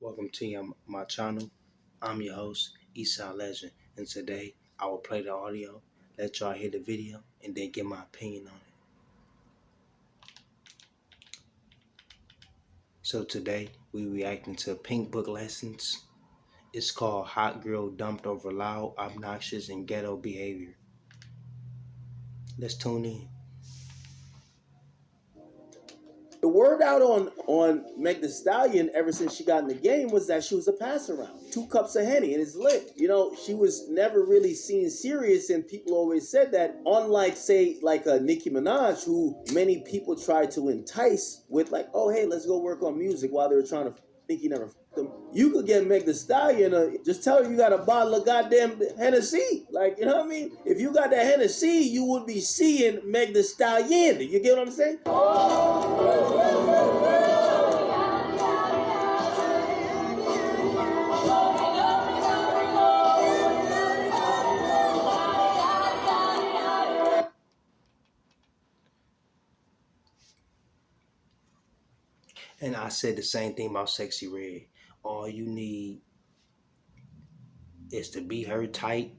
Welcome to my channel. I'm your host, Eastside Legend, and today I will play the audio, let y'all hear the video, and then give my opinion on it. So today we reacting to Pink Book Lessons. It's called Hot Girl Dumped Over Loud, Obnoxious, and Ghetto Behavior. Let's tune in. The word out on Meg Thee Stallion ever since she got in the game was that she was a pass around. 2 cups of Henny and it's lit. You know, she was never really seen serious, and people always said that, unlike, say, like a Nicki Minaj, who many people tried to entice with like, oh, hey, let's go work on music while they were trying to Nicki never them. You could get Meg Thee Stallion, just tell her you got a bottle of goddamn Hennessy. Like, you know what I mean? If you got that Hennessy, you would be seeing Meg Thee Stallion. You get what I'm saying? And I said the same thing about Sexy Red. All you need is to be her tight,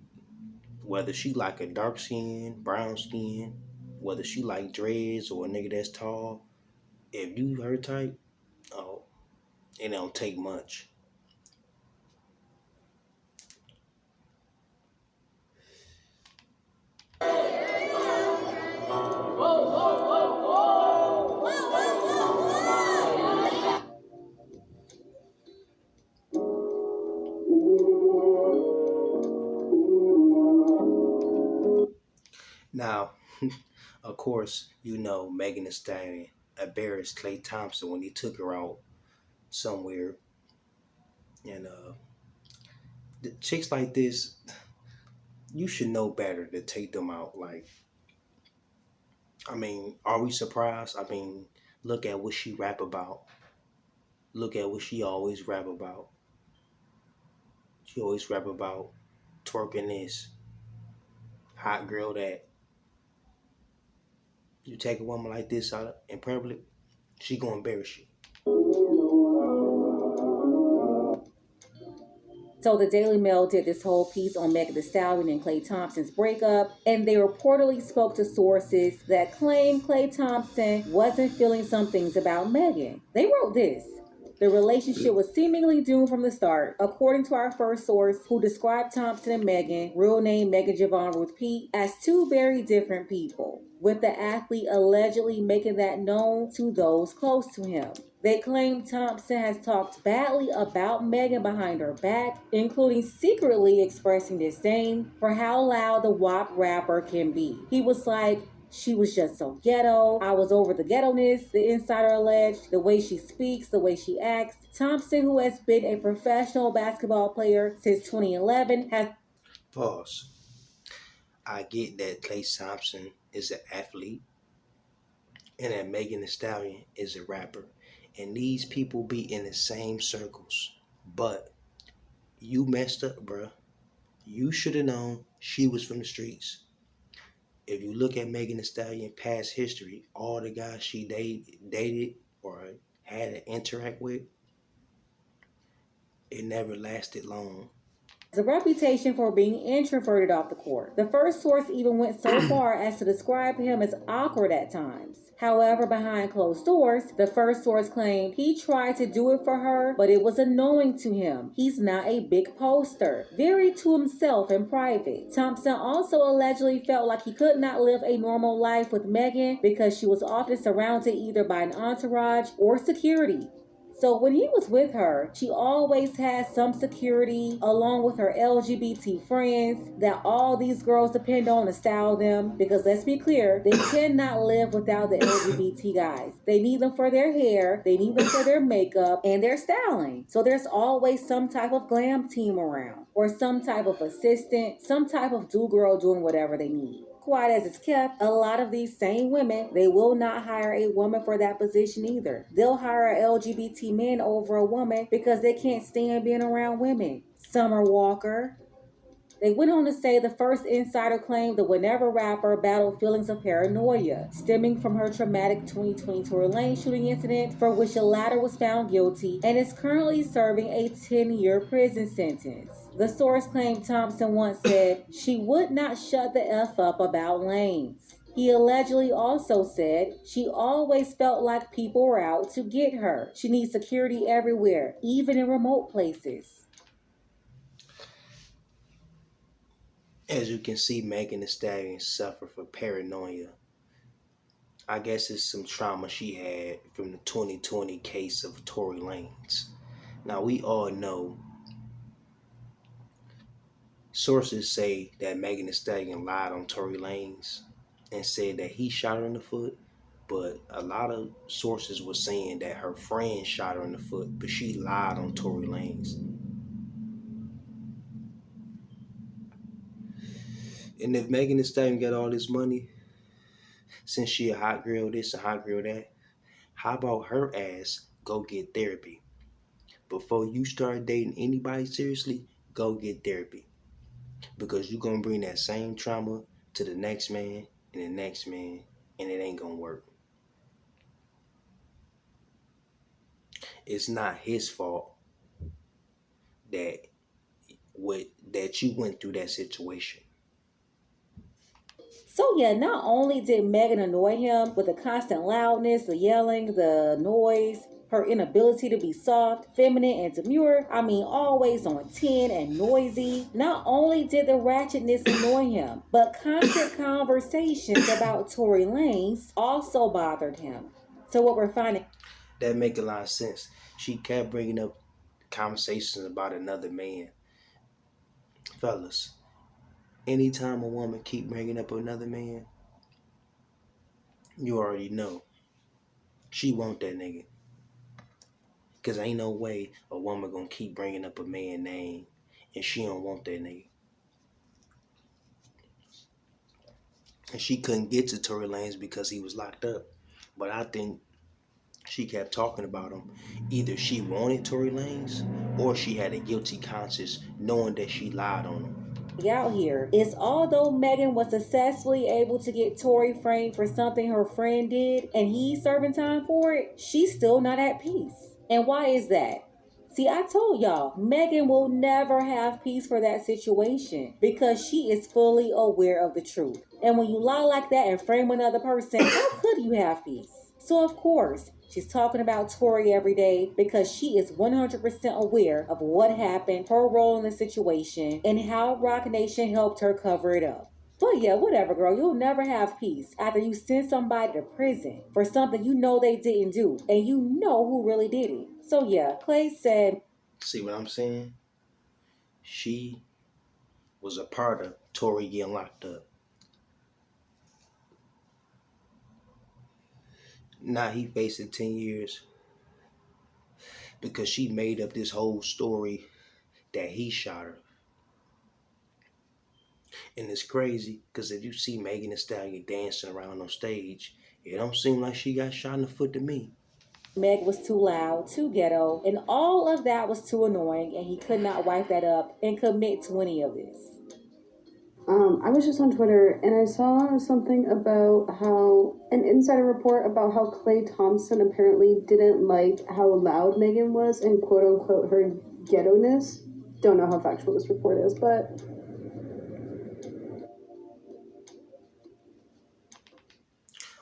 whether she like a dark skin, brown skin, whether she like dreads or a nigga that's tall. If you her type, oh, it don't take much. Now, of course, you know Megan Thee Stallion embarrassed Klay Thompson when he took her out somewhere. And the chicks like this, you should know better to take them out. Like, I mean, are we surprised? I mean, look at what she rap about. Look at what she always rap about. She always rap about twerking this, hot girl that. You take a woman like this out in public, she gonna embarrass you. So the Daily Mail did this whole piece on Megan Thee Stallion and Klay Thompson's breakup, and they reportedly spoke to sources that claim Klay Thompson wasn't feeling some things about Megan. They wrote this: the relationship was seemingly doomed from the start, according to our first source, who described Thompson and Megan, real name Megan Javon Ruth Pete, as two very different people, with the athlete allegedly making that known to those close to him. They claim Thompson has talked badly about Megan behind her back, including secretly expressing disdain for how loud the WAP rapper can be. He was like, she was just so ghetto. I was over the ghetto-ness, the insider alleged, the way she speaks, the way she acts. Thompson, who has been a professional basketball player since 2011, has... Pause. I get that Klay Thompson is an athlete and that Megan Thee Stallion is a rapper. And these people be in the same circles. But you messed up, bruh. You should have known she was from the streets. If you look at Megan Thee Stallion past history, all the guys she dated or had to interact with, it never lasted long. A reputation for being introverted off the court. The first source even went so far as to describe him as awkward at times. However, behind closed doors, the first source claimed he tried to do it for her, but it was annoying to him. He's not a big poster, very to himself in private. Thompson also allegedly felt like he could not live a normal life with Megan because she was often surrounded either by an entourage or security. So when he was with her, she always had some security along with her LGBT friends that all these girls depend on to style them, because let's be clear, they cannot live without the LGBT guys. They need them for their hair, they need them for their makeup and their styling. So there's always some type of glam team around, or some type of assistant, some type of do-girl doing whatever they need. Quiet as it's kept, a lot of these same women, they will not hire a woman for that position either. They'll hire LGBT men over a woman because they can't stand being around women. Summer Walker, They went on to say the first insider claimed the whenever rapper battled feelings of paranoia stemming from her traumatic 2020 Tory Lane shooting incident, for which the latter was found guilty and is currently serving a 10-year prison sentence. The source claimed Thompson once said she would not shut the F up about lanes. He allegedly also said she always felt like people were out to get her. She needs security everywhere, even in remote places. As you can see, Megan Thee Stallion suffered from paranoia. I guess it's some trauma she had from the 2020 case of Tory Lanez. Now, we all know sources say that Megan Thee Stallion lied on Tory Lanez and said that he shot her in the foot, but a lot of sources were saying that her friend shot her in the foot, but she lied on Tory Lanez. And if Megan Thee Stallion got all this money, since she a hot girl this and hot girl that, how about her ass go get therapy? Before you start dating anybody seriously, go get therapy. Because you're going to bring that same trauma to the next man and the next man, and it ain't going to work. It's not his fault that that you went through that situation. So yeah, not only did Megan annoy him with the constant loudness, the yelling, the noise, her inability to be soft, feminine, and demure, I mean always on 10 and noisy. Not only did the ratchetness annoy him, but constant conversations about Tory Lanez also bothered him. So what we're finding That make a lot of sense. She kept bringing up conversations about another man. Fellas, anytime a woman keep bringing up another man, you already know she want that nigga. Cause ain't no way a woman gonna keep bringing up a man name and she don't want that nigga. And she couldn't get to Tory Lanez because he was locked up. But I think she kept talking about him. Either she wanted Tory Lanez or she had a guilty conscience knowing that she lied on him. out here is although Megan was successfully able to get Tory framed for something her friend did and he's serving time for it, she's still not at peace. And why is that? See, I told y'all, Megan will never have peace for that situation because she is fully aware of the truth. And when you lie like that and frame another person, how could you have peace? So, of course, she's talking about Tori every day because she is 100% aware of what happened, her role in the situation, and how Rock Nation helped her cover it up. But yeah, whatever, girl. You'll never have peace after you send somebody to prison for something you know they didn't do and you know who really did it. So yeah, Clay said, See what I'm saying? She was a part of Tory getting locked up. Now he facing 10 years because she made up this whole story that he shot her. And it's crazy because if you see Megan Thee Stallion dancing around on stage, it don't seem like she got shot in the foot to me. Meg was too loud, too ghetto, and all of that was too annoying, and he could not wipe that up and commit to any of this. I was just on Twitter and I saw something about how an insider report about how Clay Thompson apparently didn't like how loud Megan was and quote unquote her ghetto-ness. Don't know how factual this report is, but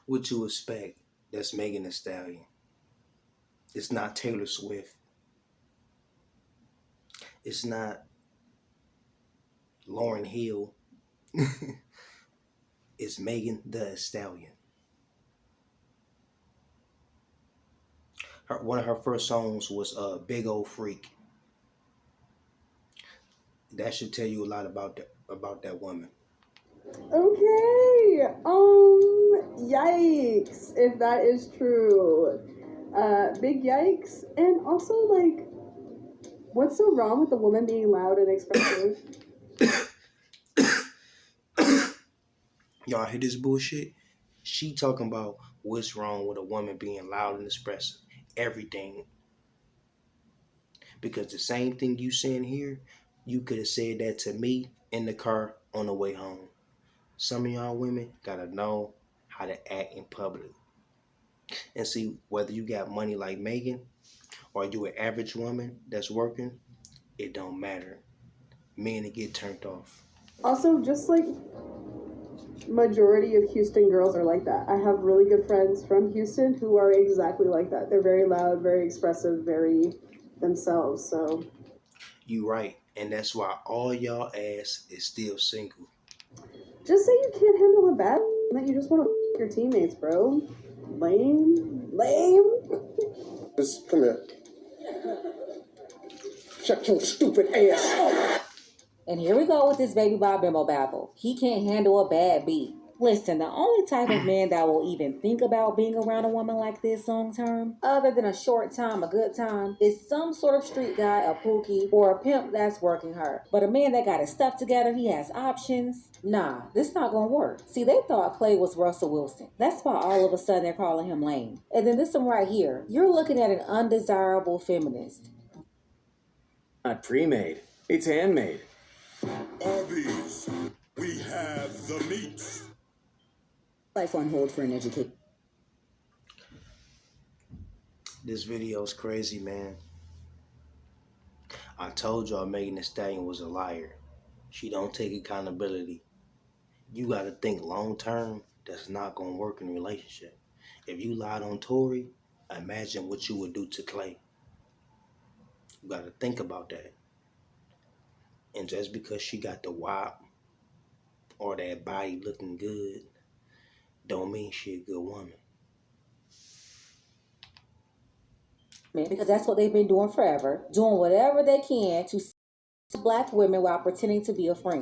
What you expect? That's Megan Thee Stallion. It's not Taylor Swift. It's not Lauryn Hill. It's Megan Thee Stallion. One of her first songs was "Big Old Freak." That should tell you a lot about that woman. okay. Yikes, if that is true. Big yikes. And also, like, what's so wrong with the woman being loud and expressive? Y'all hear this bullshit? She talking about what's wrong with a woman being loud and expressive. Everything. Because the same thing you saying here, You could have said that to me in the car on the way home. Some of y'all women gotta know how to act in public. And see, whether you got money like Megan or you an average woman that's working, it don't matter. Men to get turned off. Also, just like majority of Houston girls are like that. I have really good friends from Houston who are exactly like that. They're very loud, very expressive, very themselves. So You right. And that's why all y'all ass is still single. just say you can't handle a bad that you just want to your teammates, bro. Lame. Lame. Just come here. Shut your stupid ass. And here we go with this baby Bob bimbo babble. He can't handle a bad beat. Listen, the only type of man that will even think about being around a woman like this long term, other than a short time, a good time, is some sort of street guy, a pookie, or a pimp that's working her. But a man that got his stuff together, he has options. Nah, this not gonna work. See, they thought Clay was Russell Wilson. That's why all of a sudden they're calling him lame. And then this one right here, you're looking at an undesirable feminist. Not pre-made, it's handmade. Arby's, we have the meats. Life on hold for an education. This video's crazy, man. I told y'all Megan Thee Stallion was a liar. She don't take accountability. You gotta think long term. That's not gonna work in a relationship. If you lied on Tory, imagine what you would do to Clay. You gotta think about that. And just because she got the wop or that body looking good, don't mean she a good woman. Because that's what they've been doing forever, doing whatever they can to black women while pretending to be a friend.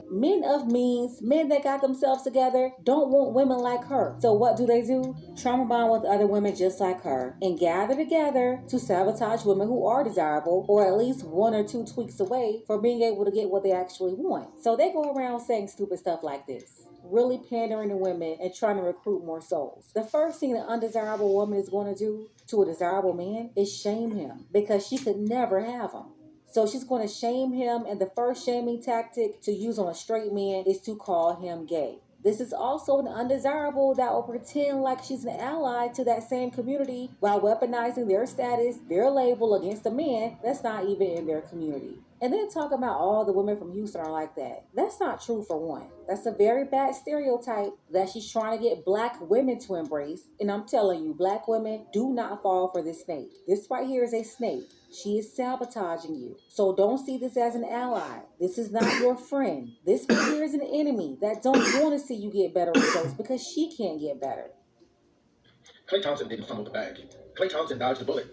Men of means, men that got themselves together, don't want women like her. So what do? Trauma bond with other women just like her and gather together to sabotage women who are desirable or at least one or two tweaks away from being able to get what they actually want. So they go around saying stupid stuff like this, really pandering to women and trying to recruit more souls. The first thing an undesirable woman is going to do to a desirable man is shame him because she could never have him. So she's going to shame him, and the first shaming tactic to use on a straight man is to call him gay. This is also an undesirable that will pretend like she's an ally to that same community while weaponizing their status, their label against a man that's not even in their community. And then talk about all the women from Houston are like that. That's not true for one. That's a very bad stereotype that she's trying to get black women to embrace. And I'm telling you, black women do not fall for this snake. This right here is a snake. She is sabotaging you. So don't see this as an ally. This is not your friend. This one here is an enemy that don't want to see you get better results because she can't get better. Klay Thompson didn't fumble the bag. Klay Thompson dodged the bullet.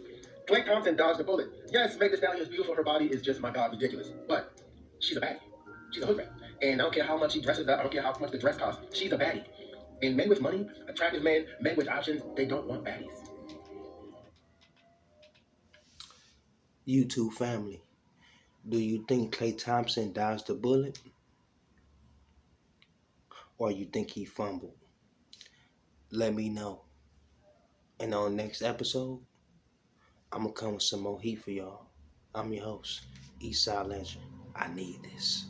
Klay Thompson dodged the bullet. Yes, Meg Thee Stallion is beautiful. Her body is just, my God, ridiculous. But she's a baddie. She's a hood rat. And I don't care how much she dresses up. I don't care how much the dress costs. She's a baddie. And men with money, attractive men, men with options, they don't want baddies. YouTube family, do you think Klay Thompson dodged the bullet? Or you think he fumbled? Let me know. And on the next episode, I'm going to come with some more heat for y'all. I'm your host, Eastside Legend. I need this.